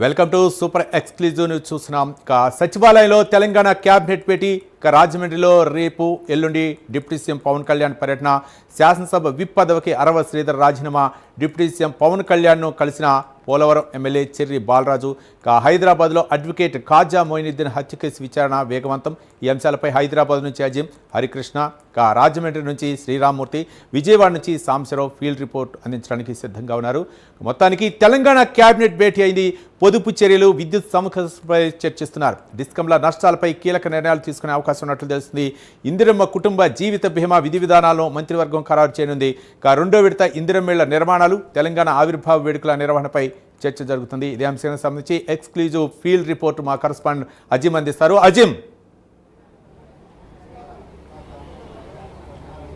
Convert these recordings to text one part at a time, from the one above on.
Welcome to super exclusive news. చూస్తున్నాం సచివాలయంలో Telangana cabinet భేటీ. రాజమండ్రిలో రేపు ఎల్లుండి డిప్యూటీ సీఎం పవన్ కళ్యాణ్ పర్యటన. శాసనసభ విప్ పదవికి అరవ శ్రీధర్ రాజీనామా. డిప్యూటీ సీఎం పవన్ కళ్యాణ్ను కలిసిన పోలవరం ఎమ్మెల్యే చెర్రి బాలరాజు. హైదరాబాద్లో అడ్వకేట్ ఖాజా మొయినుద్దీన్ హత్య కేసు విచారణ వేగవంతం. ఈ అంశాలపై హైదరాబాద్ నుంచి అజీం హరికృష్ణ, రాజమండ్రి నుంచి శ్రీరామ్మూర్తి, విజయవాడ నుంచి సాంబశివరావు ఫీల్డ్ రిపోర్ట్ అందించడానికి సిద్ధంగా ఉన్నారు. మొత్తానికి తెలంగాణ క్యాబినెట్ భేటీ అయింది. పొదుపు చర్యలు, విద్యుత్ సమస్యలపై చర్చిస్తున్నారు. డిస్కంల నష్టాలపై కీలక నిర్ణయాలు తీసుకునే అవకాశం ఉన్నట్లు తెలుస్తుంది. ఇందిరమ్మ కుటుంబ జీవిత బీమా విధి విధానాలను మంత్రివర్గం ఖరారు చేయనుంది. రెండో విడత ఇందిరమ్మేళ్ల నిర్మాణాలు, తెలంగాణ ఆవిర్భావ వేడుకల నిర్వహణపై చర్చ జరుగుతుంది. ఇదే అంశానికి సంబంధించి ఎక్స్క్లూజివ్ ఫీల్డ్ రిపోర్ట్ మా కరస్పాండెంట్ అజీం అందిస్తారు. అజీం,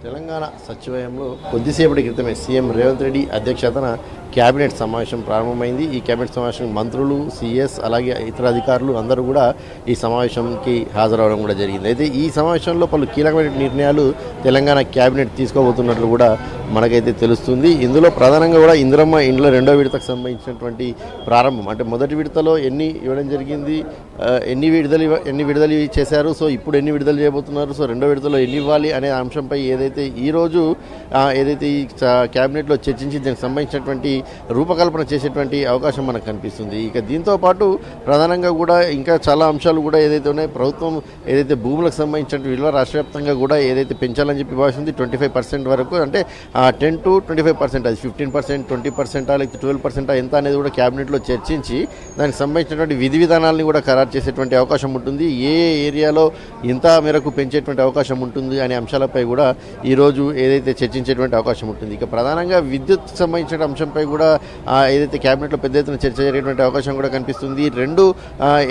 తెలంగాణ సచివాలయంలో కొద్దిసేపటి క్రితమే సీఎం రేవంత్ రెడ్డి అధ్యక్షతన క్యాబినెట్ సమావేశం ప్రారంభమైంది. ఈ క్యాబినెట్ సమావేశం మంత్రులు, సీఎస్ అలాగే ఇతర అధికారులు అందరూ కూడా ఈ సమావేశంకి హాజరవడం కూడా జరిగింది. అయితే ఈ సమావేశంలో పలు కీలకమైన నిర్ణయాలు తెలంగాణ క్యాబినెట్ తీసుకోబోతున్నట్లు కూడా మనకైతే తెలుస్తుంది. ఇందులో ప్రధానంగా కూడా ఇందిరమ్మ ఇండ్ల రెండో విడతకు సంబంధించినటువంటి ప్రారంభం, అంటే మొదటి విడతలో ఎన్ని ఇవ్వడం జరిగింది, ఎన్ని విడుదల చేశారు, సో ఇప్పుడు ఎన్ని విడుదల చేయబోతున్నారు, సో రెండో విడతలో ఎన్ని ఇవ్వాలి అనే అంశంపై ఏదైతే ఈరోజు ఏదైతే ఈ క్యాబినెట్లో చర్చించి దానికి సంబంధించినటువంటి రూపకల్పన చేసేటువంటి అవకాశం మనకు కనిపిస్తుంది. ఇక దీంతో పాటు ప్రధానంగా కూడా ఇంకా చాలా అంశాలు కూడా ఏదైతే ఉన్నాయో, ప్రభుత్వం ఏదైతే భూములకు సంబంధించిన విలువ రాష్ట్ర వ్యాప్తంగా కూడా ఏదైతే పెంచాలని చెప్పి భావిస్తుంది 25% వరకు, అంటే 10 to 25%, అది 15%, 20%, లేకపోతే 12% ఎంత అనేది కూడా క్యాబినెట్లో చర్చించి దానికి సంబంధించినటువంటి విధి విధానాలను కూడా ఖరారు చేసేటువంటి అవకాశం ఉంటుంది. ఏ ఏరియాలో ఎంత మేరకు పెంచేటువంటి అవకాశం ఉంటుంది అనే అంశాలపై కూడా ఈరోజు ఏదైతే చర్చించేటువంటి అవకాశం ఉంటుంది. ఇక ప్రధానంగా విద్యుత్ సంబంధించిన అంశంపై కూడా ఏదైతే క్యాబినెట్లో పెద్ద ఎత్తున చర్చ జరిగేటువంటి అవకాశం కూడా కనిపిస్తుంది. రెండు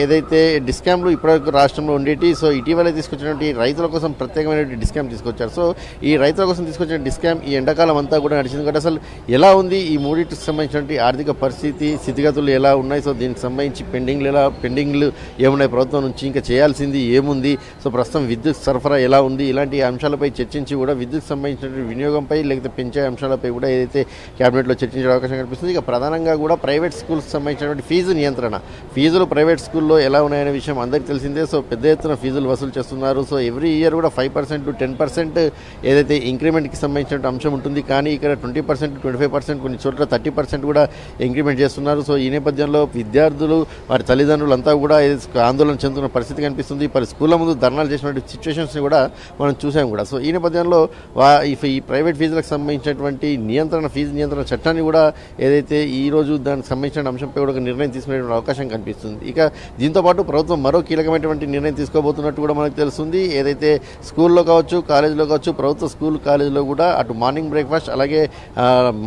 ఏదైతే డిస్కామ్లు ఇప్పటివరకు రాష్ట్రంలో ఉండేటి, సో ఇటీవల తీసుకొచ్చినటువంటి రైతుల కోసం ప్రత్యేకమైనటువంటి డిస్కామ్ తీసుకొచ్చారు. సో ఈ రైతుల కోసం తీసుకొచ్చిన డిస్కామ్ ఈ ఎండాకాలం అంతా కూడా నడిచింది కాబట్టి అసలు ఎలా ఉంది, ఈ మూడింటికి సంబంధించినటువంటి ఆర్థిక పరిస్థితి స్థితిగతులు ఎలా ఉన్నాయి, సో దీనికి సంబంధించి పెండింగ్లు ఏమున్నాయి ప్రభుత్వం నుంచి, ఇంకా చేయాల్సింది ఏముంది, సో ప్రస్తుతం విద్యుత్ సరఫరా ఎలా ఉంది, ఇలాంటి అంశాలపై చర్చించి కూడా విద్యుత్ సంబంధించినటువంటి వినియోగంపై లేకపోతే పెంచే అంశాలపై కూడా ఏదైతే క్యాబినెట్లో చర్చించే అవకాశం కనిపిస్తుంది. ఇక ప్రధానంగా కూడా ప్రైవేట్ స్కూల్స్కి సంబంధించినటువంటి ఫీజు నియంత్రణ, ఫీజులు ప్రైవేట్ స్కూల్లో ఎలా ఉన్నాయనే విషయం అందరికీ తెలిసిందే. సో పెద్ద ఎత్తున ఫీజులు వసూలు చేస్తున్నారు. సో ఎవ్రీ ఇయర్ కూడా 5% to 10% ఏదైతే ఇంక్రిమెంట్కి సంబంధించిన అంశం ఉంటుంది, కానీ ఇక్కడ 20% to 25%, కొన్ని చోట్ల 30% కూడా ఇంక్రిమెంట్ చేస్తున్నారు. సో ఈ నేపథ్యంలో విద్యార్థులు, వారి తల్లిదండ్రులంతా కూడా ఆందోళన చెందుతున్న పరిస్థితి కనిపిస్తుంది. స్కూళ్ళ ముందు ధర్నాలు చేసినటువంటి సిచ్యువేషన్స్ని కూడా మనం చూసాం కూడా. సో ఈ నేపథ్యంలో ఈ ప్రైవేట్ ఫీజులకు సంబంధించినటువంటి ఫీజు నియంత్రణ చట్టాన్ని కూడా ఏదైతే ఈరోజు దానికి సంబంధించిన అంశంపై కూడా ఒక నిర్ణయం తీసుకునేటువంటి అవకాశం కనిపిస్తుంది. ఇక దీంతోపాటు ప్రభుత్వం మరో కీలకమైనటువంటి నిర్ణయం తీసుకోబోతున్నట్టు కూడా మనకు తెలుస్తుంది. ఏదైతే స్కూల్లో కావచ్చు, కాలేజీలో కావచ్చు, ప్రభుత్వ స్కూల్ కాలేజీలో కూడా అటు మార్నింగ్ బ్రేక్ఫాస్ట్ అలాగే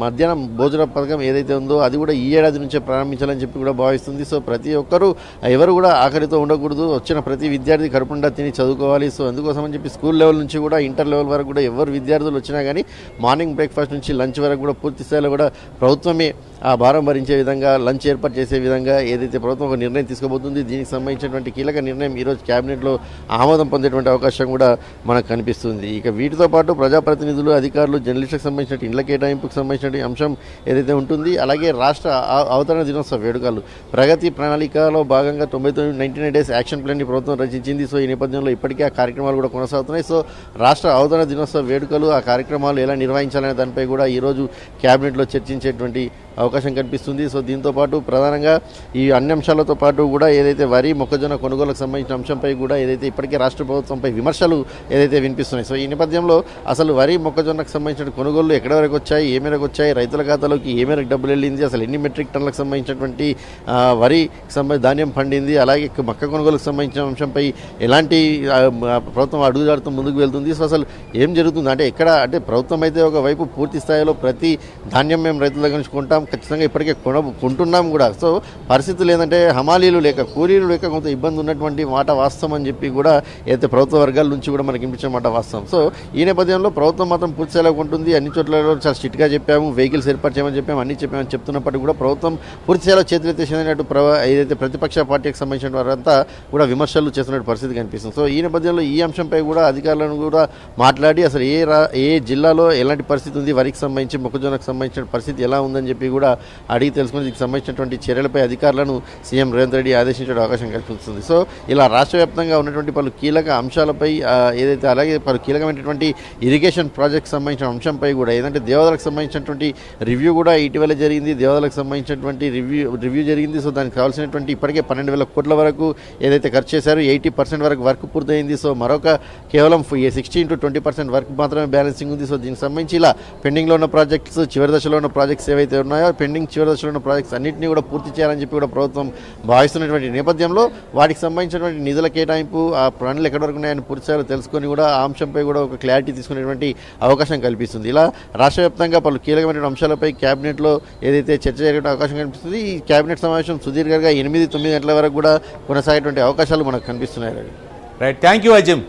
మధ్యాహ్నం భోజన పథకం ఏదైతే ఉందో అది కూడా ఈ ఏడాది నుంచే ప్రారంభించాలని చెప్పి కూడా భావిస్తుంది. సో ప్రతి ఒక్కరూ ఎవరు కూడా ఆఖరితో ఉండకూడదు, వచ్చిన ప్రతి విద్యార్థి కడుపుండా తిని చదువుకోవాలి. సో అందుకోసం అని చెప్పి స్కూల్ లెవెల్ నుంచి కూడా ఇంటర్ లెవెల్ వరకు కూడా ఎవరు విద్యార్థులు వచ్చినా కానీ మార్నింగ్ బ్రేక్ఫాస్ట్ నుంచి లంచ్ వరకు కూడా పూర్తి స్థాయిలో కూడా ప్రభుత్వమే ఆ భారం భరించే విధంగా లంచ్ ఏర్పాటు చేసే విధంగా ఏదైతే ప్రభుత్వం ఒక నిర్ణయం తీసుకోబోతుంది, దీనికి సంబంధించినటువంటి కీలక నిర్ణయం ఈరోజు క్యాబినెట్లో ఆమోదం పొందేటువంటి అవకాశం కూడా మనకు కనిపిస్తుంది. ఇక వీటితో పాటు ప్రజాప్రతినిధులు, అధికారులు, జర్నలిస్టులకు సంబంధించిన ఇండ్ల కేటాయింపుకు సంబంధించిన అంశం ఏదైతే ఉంటుంది, అలాగే రాష్ట్ర అవతరణ దినోత్సవ వేడుకలు ప్రగతి ప్రణాళికలో భాగంగా 99 డేస్ యాక్షన్ ప్లాన్ని ప్రభుత్వం రచించింది. సో ఈ నేపథ్యంలో ఇప్పటికే ఆ కార్యక్రమాలు కూడా కొనసాగుతున్నాయి. సో రాష్ట్ర అవతరణ దినోత్సవ వేడుకలు, ఆ కార్యక్రమాలు ఎలా నిర్వహించాలనే దానిపై కూడా ఈరోజు క్యాబినెట్లో చర్చించేటువంటి అవకాశం కనిపిస్తుంది. సో దీంతో పాటు ప్రధానంగా ఈ అన్ని అంశాలతో పాటు కూడా ఏదైతే వరి, మొక్కజొన్న కొనుగోలుకు సంబంధించిన అంశంపై కూడా ఏదైతే ఇప్పటికే రాష్ట్ర ప్రభుత్వంపై విమర్శలు ఏదైతే వినిపిస్తున్నాయి. సో ఈ నేపథ్యంలో అసలు వరి, మొక్కజొన్నకు సంబంధించిన కొనుగోళ్లు ఎక్కడి వరకు వచ్చాయి, ఏ మేరకు వచ్చాయి, రైతుల ఖాతాలోకి ఏ మేరకు డబ్బులు వెళ్ళింది, అసలు ఎన్ని మెట్రిక్ టన్నులకు సంబంధించినటువంటి వరికి ధాన్యం పండింది, అలాగే మొక్క కొనుగోలుకు సంబంధించిన అంశంపై ఎలాంటి ప్రభుత్వం అడుగుజాడుతూ ముందుకు వెళ్తుంది, సో అసలు ఏం జరుగుతుంది, అంటే ఎక్కడ, అంటే ప్రభుత్వం అయితే ఒకవైపు పూర్తి స్థాయిలో ప్రతి ధాన్యం మేము రైతుల దగ్గర నుంచి కొంటాం, ఖచ్చితంగా ఇప్పటికే కొంటున్నాం కూడా. సో పరిస్థితులు ఏంటంటే హమాలీలు లేక, కూలీలు లేక కొంత ఇబ్బంది ఉన్నటువంటి మాట వాస్తవం అని చెప్పి కూడా అయితే ప్రభుత్వ వర్గాల నుంచి కూడా మనకి వినిపించిన మాట వాస్తవం. సో ఈ నేపథ్యంలో ప్రభుత్వం మాత్రం పూర్తి స్థాయిలో ఉంటుంది, అన్ని చోట్ల చాలా స్ట్రిక్ట్గా చెప్పాము, వెహికల్స్ ఏర్పాటు చేయమని చెప్పాము, అన్ని చెప్పామని చెప్తున్నప్పటికీ కూడా ప్రభుత్వం పూర్తి స్థాయిలో చేతులెత్తేసినట్టు ఏదైతే ప్రతిపక్ష పార్టీకి సంబంధించిన వారంతా కూడా విమర్శలు చేస్తున్న పరిస్థితి కనిపిస్తుంది. సో ఈ నేపథ్యంలో ఈ అంశంపై కూడా అధికారులను కూడా మాట్లాడి అసలు ఏ జిల్లాలో ఎలాంటి పరిస్థితి ఉంది, వరికి సంబంధించి మొక్కజొన్నకు సంబంధించిన పరిస్థితి ఎలా ఉందని చెప్పి కూడా అడిగి తెలుసుకుని దీనికి సంబంధించినటువంటి చర్యలపై అధికారులను సీఎం రేవంత్ రెడ్డి ఆదేశించే అవకాశం కల్పిస్తుంది. సో ఇలా రాష్ట్ర వ్యాప్తంగా ఉన్నటువంటి పలు కీలక అంశాలపై ఏదైతే అలాగే పలు కీలకమైనటువంటి ఇరిగేషన్ ప్రాజెక్ట్ సంబంధించిన అంశంపై కూడా ఏదంటే దేవాదాలకు సంబంధించినటువంటి రివ్యూ కూడా ఇటీవల జరిగింది. దేవాదాలకు సంబంధించినటువంటి రివ్యూ జరిగింది. సో దానికి కావాల్సినటువంటి ఇప్పటికే 12,000 కోట్ల వరకు ఏదైతే ఖర్చు చేశారో 80% వరకు వర్క్ పూర్తయింది. సో మరొక కేవలం 60 to 20% వర్క్ మాత్రమే బ్యాలెన్సింగ్ ఉంది. సో దీనికి సంబంధించి ఇలా పెండింగ్లో ఉన్న ప్రాజెక్ట్స్, చివరి దశలో ఉన్న ప్రాజెక్ట్స్ ఏవైతే ఉన్నాయో చివరి దశలో ఉన్న ప్రాజెక్ట్స్ అన్నింటినీ కూడా పూర్తి చేయాలని చెప్పి కూడా ప్రభుత్వం భావిస్తున్నటువంటి నేపథ్యంలో వాటికి సంబంధించినటువంటి నిధుల కేటాయింపు, ఆ పనులు ఎక్కడి వరకు ఉన్నాయని పూర్తి చేయాలో తెలుసుకొని కూడా ఆ అంశంపై కూడా ఒక క్లారిటీ తీసుకునేటువంటి అవకాశం కల్పిస్తుంది. ఇలా రాష్ట్ర వ్యాప్తంగా పలు కీలకమైన అంశాలపై క్యాబినెట్లో ఏదైతే చర్చ జరిగే అవకాశం కనిపిస్తుంది. ఈ క్యాబినెట్ సమావేశం సుదీర్ఘంగా 8-9 గంటల వరకు కూడా కొనసాగేటువంటి అవకాశాలు మనకు కనిపిస్తున్నాయి. Right, thank you Azim.